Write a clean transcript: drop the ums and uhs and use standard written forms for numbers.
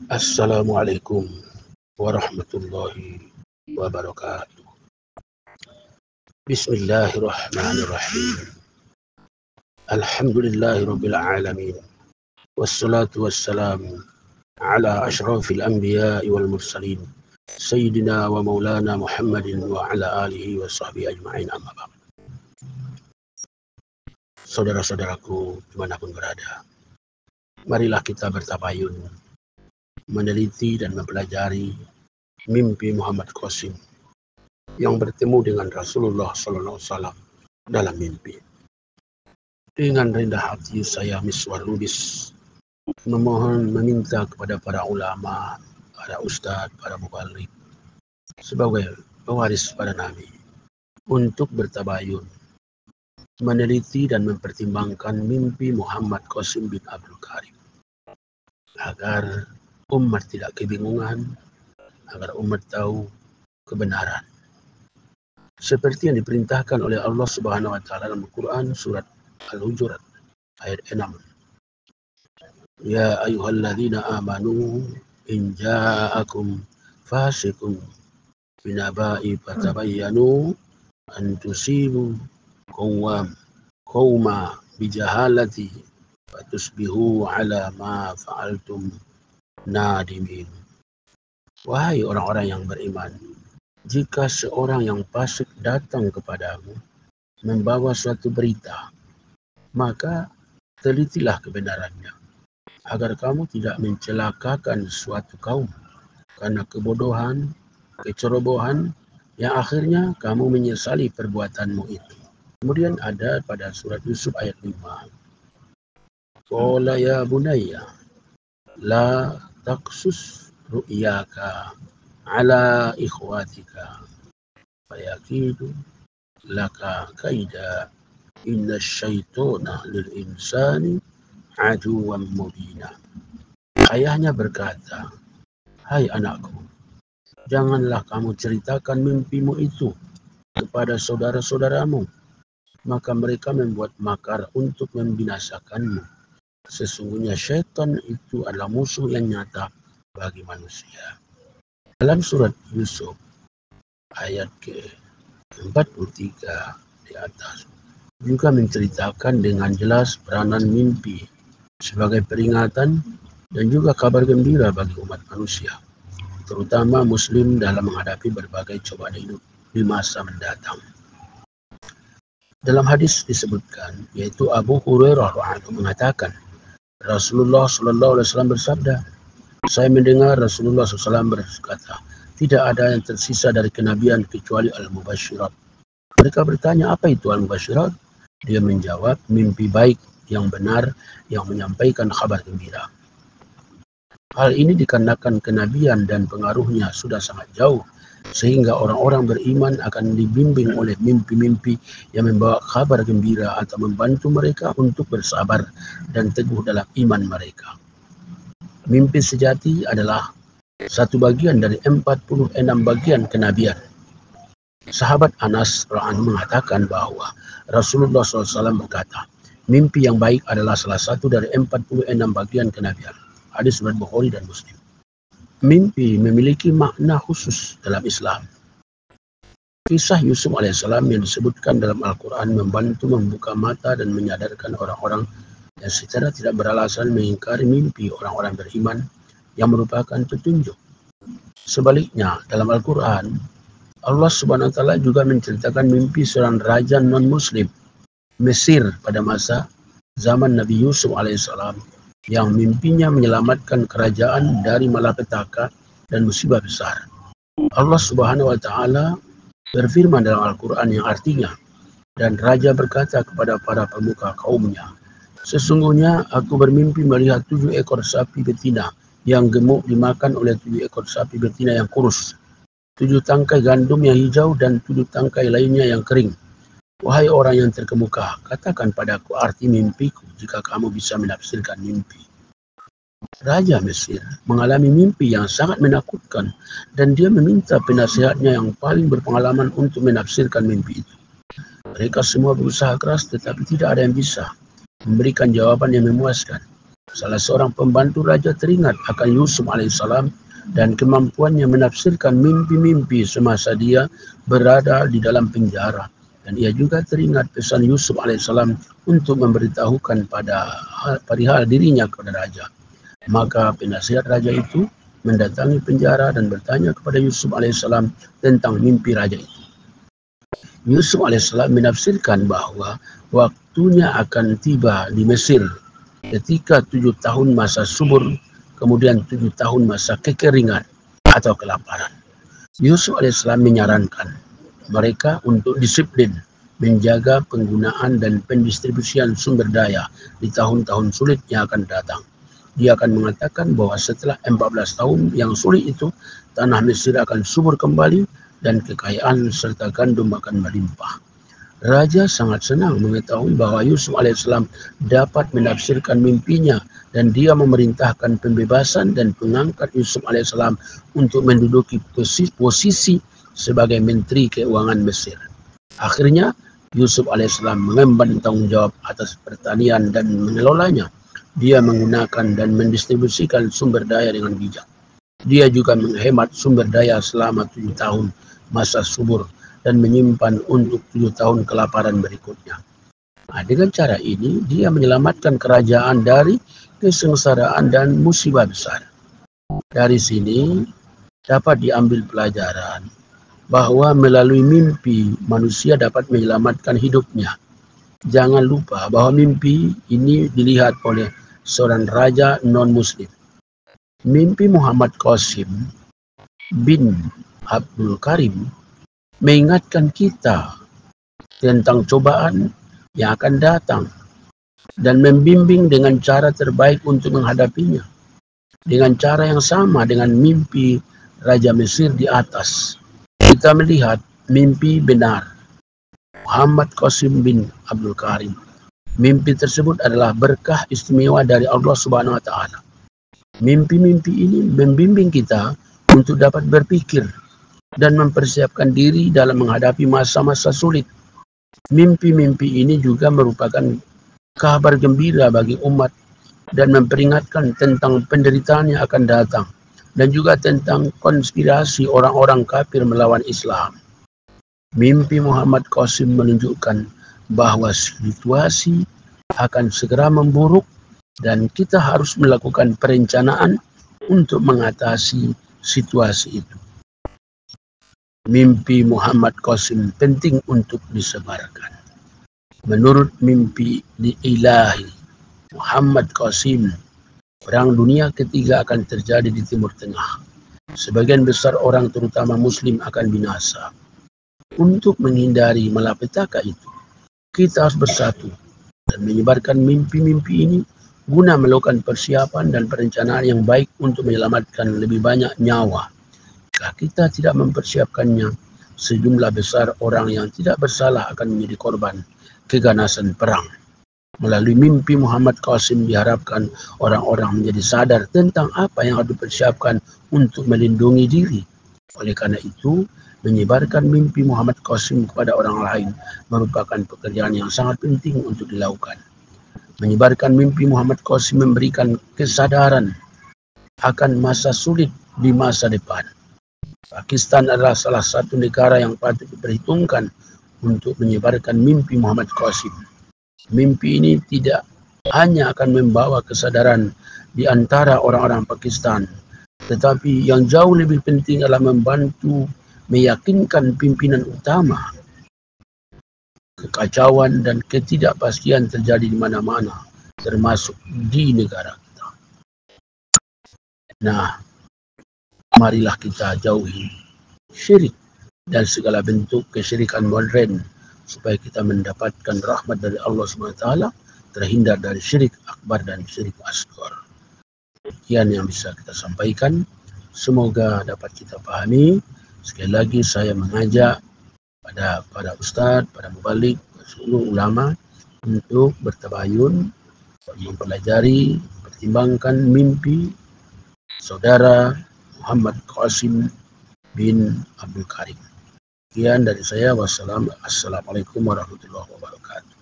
Assalamualaikum warahmatullahi wabarakatuh. Bismillahirrahmanirrahim. Alhamdulillahirabbil alamin. Wassalatu wassalamu ala asyrafil anbiya'i wal mursalin. Sayyidina wa maulana Muhammadin wa ala alihi wa sahbihi ajma'in, amma ba'd. Saudara-saudaraku dimanapun berada, marilah kita bertabayun, meneliti dan mempelajari mimpi Muhammad Qasim yang bertemu dengan Rasulullah SAW dalam mimpi. Dengan rendah hati saya Miswar Lubis meminta kepada para ulama, para ustadz, para mubaligh sebagai pewaris para nabi untuk bertabayun, meneliti dan mempertimbangkan mimpi Muhammad Qasim bin Abdul Karim agar umat tidak kebingungan, agar umat tahu kebenaran. Seperti yang diperintahkan oleh Allah Subhanahu wa taala dalam Al-Qur'an surat Al-Hujurat ayat 6. Ya ayyuhalladzina amanu in ja'akum fasiqun binaba'i fatabayyanu an tusibu qauma bijahalati fatusbihu ala ma fa'altum nadimin. Wahai orang-orang yang beriman, jika seorang yang fasik datang kepadamu membawa suatu berita, maka telitilah kebenarannya, agar kamu tidak mencelakakan suatu kaum karena kebodohan, kecerobohan, yang akhirnya kamu menyesali perbuatanmu itu. Kemudian ada pada surat Yusuf ayat 5. Qala ya bunayya la taqsus ru'yaka ala ikhwatika fayakidu laka kaida inna syaitona lil insani aduwwan mubina. Ayahnya berkata, hai anakku, janganlah kamu ceritakan mimpimu itu kepada saudara-saudaramu, maka mereka membuat makar untuk membinasakanmu. Sesungguhnya syaitan itu adalah musuh yang nyata bagi manusia. Dalam surat Yusuf ayat ke-43 di atas juga menceritakan dengan jelas peranan mimpi sebagai peringatan dan juga kabar gembira bagi umat manusia, terutama muslim dalam menghadapi berbagai cobaan hidup di masa mendatang. Dalam hadis disebutkan, yaitu Abu Hurairah mengatakan, Rasulullah SAW bersabda, saya mendengar Rasulullah SAW berkata, tidak ada yang tersisa dari kenabian kecuali al-mubasyirat. Mereka bertanya, apa itu al-mubasyirat? Dia menjawab, mimpi baik yang benar yang menyampaikan kabar gembira. Hal ini dikarenakan kenabian dan pengaruhnya sudah sangat jauh, sehingga orang-orang beriman akan dibimbing oleh mimpi-mimpi yang membawa kabar gembira atau membantu mereka untuk bersabar dan teguh dalam iman mereka. Mimpi sejati adalah satu bagian dari 46 bagian kenabian. Sahabat Anas radhiyallahu mengatakan bahwa Rasulullah SAW berkata, mimpi yang baik adalah salah satu dari 46 bagian kenabian. Hadis riwayat Bukhari dan Muslim. Mimpi memiliki makna khusus dalam Islam. Kisah Yusuf alaihissalam yang disebutkan dalam Al-Quran membantu membuka mata dan menyadarkan orang-orang yang secara tidak beralasan mengingkari mimpi orang-orang beriman yang merupakan petunjuk. Sebaliknya, dalam Al-Quran, Allah Subhanahu wa taala juga menceritakan mimpi seorang raja non-muslim Mesir pada masa zaman Nabi Yusuf alaihissalam yang mimpinya menyelamatkan kerajaan dari malapetaka dan musibah besar. Allah Subhanahu wa taala berfirman dalam Al-Quran yang artinya, dan raja berkata kepada para pemuka kaumnya, sesungguhnya aku bermimpi melihat 7 ekor sapi betina yang gemuk dimakan oleh 7 ekor sapi betina yang kurus, 7 tangkai gandum yang hijau dan 7 tangkai lainnya yang kering. Wahai orang yang terkemuka, katakan padaku arti mimpiku jika kamu bisa menafsirkan mimpi. Raja Mesir mengalami mimpi yang sangat menakutkan dan dia meminta penasihatnya yang paling berpengalaman untuk menafsirkan mimpi itu. Mereka semua berusaha keras tetapi tidak ada yang bisa memberikan jawaban yang memuaskan. Salah seorang pembantu raja teringat akan Yusuf alaihissalam dan kemampuannya menafsirkan mimpi-mimpi semasa dia berada di dalam penjara. Dan ia juga teringat pesan Yusuf alaihissalam untuk memberitahukan perihal dirinya kepada raja. Maka penasihat raja itu mendatangi penjara dan bertanya kepada Yusuf alaihissalam tentang mimpi raja itu. Yusuf alaihissalam menafsirkan bahwa waktunya akan tiba di Mesir ketika 7 tahun masa subur, kemudian 7 tahun masa kekeringan atau kelaparan. Yusuf alaihissalam menyarankan mereka untuk disiplin menjaga penggunaan dan pendistribusian sumber daya di tahun-tahun sulit yang akan datang. Dia akan mengatakan bahwa setelah 14 tahun yang sulit itu, tanah Mesir akan subur kembali dan kekayaan serta gandum akan melimpah. Raja sangat senang mengetahui bahwa Yusuf alaihissalam dapat menafsirkan mimpinya dan dia memerintahkan pembebasan dan mengangkat Yusuf alaihissalam untuk menduduki posisi sebagai Menteri Keuangan Mesir. Akhirnya Yusuf alaihissalam mengemban tanggung jawab atas pertanian dan mengelolanya. Dia menggunakan dan mendistribusikan sumber daya dengan bijak. Dia juga menghemat sumber daya selama 7 tahun masa subur dan menyimpan untuk 7 tahun kelaparan berikutnya. Nah, dengan cara ini, dia menyelamatkan kerajaan dari kesengsaraan dan musibah besar. Dari sini dapat diambil pelajaran bahwa melalui mimpi manusia dapat menyelamatkan hidupnya. Jangan lupa bahwa mimpi ini dilihat oleh seorang raja non-muslim. Mimpi Muhammad Qasim bin Abdul Karim mengingatkan kita tentang cobaan yang akan datang dan membimbing dengan cara terbaik untuk menghadapinya. Dengan cara yang sama dengan mimpi Raja Mesir di atas, kita melihat mimpi benar Muhammad Qasim bin Abdul Karim. Mimpi tersebut adalah berkah istimewa dari Allah Subhanahu wa Ta'ala. Mimpi-mimpi ini membimbing kita untuk dapat berpikir dan mempersiapkan diri dalam menghadapi masa-masa sulit. Mimpi-mimpi ini juga merupakan kabar gembira bagi umat dan memperingatkan tentang penderitaan yang akan datang dan juga tentang konspirasi orang-orang kafir melawan Islam. Mimpi Muhammad Qasim menunjukkan bahwa situasi akan segera memburuk dan kita harus melakukan perencanaan untuk mengatasi situasi itu. Mimpi Muhammad Qasim penting untuk disebarkan. Menurut mimpi ilahi Muhammad Qasim, perang dunia ketiga akan terjadi di Timur Tengah. Sebagian besar orang terutama Muslim akan binasa. Untuk menghindari malapetaka itu, kita harus bersatu dan menyebarkan mimpi-mimpi ini guna melakukan persiapan dan perencanaan yang baik untuk menyelamatkan lebih banyak nyawa. Jika kita tidak mempersiapkannya, sejumlah besar orang yang tidak bersalah akan menjadi korban keganasan perang. Melalui mimpi Muhammad Qasim diharapkan orang-orang menjadi sadar tentang apa yang harus dipersiapkan untuk melindungi diri. Oleh karena itu, menyebarkan mimpi Muhammad Qasim kepada orang lain merupakan pekerjaan yang sangat penting untuk dilakukan. Menyebarkan mimpi Muhammad Qasim memberikan kesadaran akan masa sulit di masa depan. Pakistan adalah salah satu negara yang patut diperhitungkan untuk menyebarkan mimpi Muhammad Qasim. Mimpi ini tidak hanya akan membawa kesadaran di antara orang-orang Pakistan, tetapi yang jauh lebih penting adalah membantu meyakinkan pimpinan utama. Kekacauan dan ketidakpastian terjadi di mana-mana, termasuk di negara kita. Nah, marilah kita jauhi syirik dan segala bentuk kesyirikan modern supaya kita mendapatkan rahmat dari Allah SWT, terhindar dari syirik akbar dan syirik asghar. Sekian yang bisa kita sampaikan. Semoga dapat kita pahami. Sekali lagi saya mengajak pada para ustadz, para mubalik, seluruh ulama untuk bertabayun, mempelajari, pertimbangkan mimpi saudara Muhammad Qasim bin Abdul Karim. Sekian dari saya. Wassalamualaikum warahmatullahi wabarakatuh.